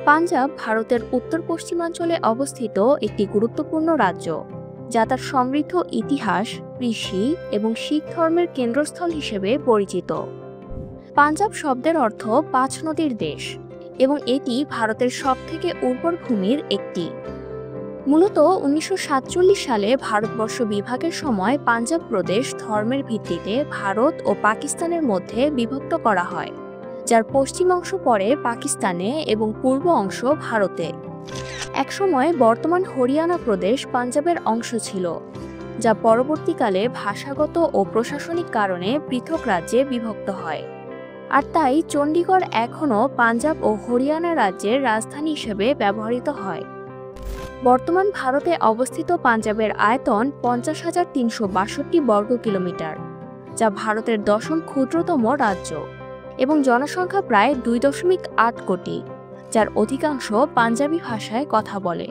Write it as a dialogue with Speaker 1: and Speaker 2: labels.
Speaker 1: পাঞ্জাব ভারতের উত্তর পশ্চিমাঞ্চলে অবস্থিত একটি গুরুত্বপূর্ণ রাজ্য, যা তার সমৃদ্ধ ইতিহাস, কৃষি এবং শিখ ধর্মের কেন্দ্রস্থল হিসেবে পরিচিত। পাঞ্জাব শব্দের অর্থ পাঁচ নদীর দেশ এবং এটি ভারতের সবথেকে উর্বর ভূমির একটি। মূলত ১৯৪৭ সালে ভারতবর্ষ বিভাগের সময় পাঞ্জাব প্রদেশ ধর্মের ভিত্তিতে ভারত ও পাকিস্তানের মধ্যে বিভক্ত করা হয়, যার পশ্চিম অংশ পরে পাকিস্তানে এবং পূর্ব অংশ ভারতে। একসময় বর্তমান হরিয়ানা প্রদেশ পাঞ্জাবের অংশ ছিল, যা পরবর্তীকালে ভাষাগত ও প্রশাসনিক কারণে পৃথক রাজ্যে বিভক্ত হয়। আর তাই চণ্ডীগড় এখনও পাঞ্জাব ও হরিয়ানা রাজ্যের রাজধানী হিসেবে ব্যবহৃত হয়। বর্তমান ভারতে অবস্থিত পাঞ্জাবের আয়তন ৫০,৩৬২ বর্গ কিলোমিটার, যা ভারতের দশম ক্ষুদ্রতম রাজ্য এবং জনসংখ্যা প্রায় ২.৮ কোটি, যার অধিকাংশ পাঞ্জাবি ভাষায় কথা বলে।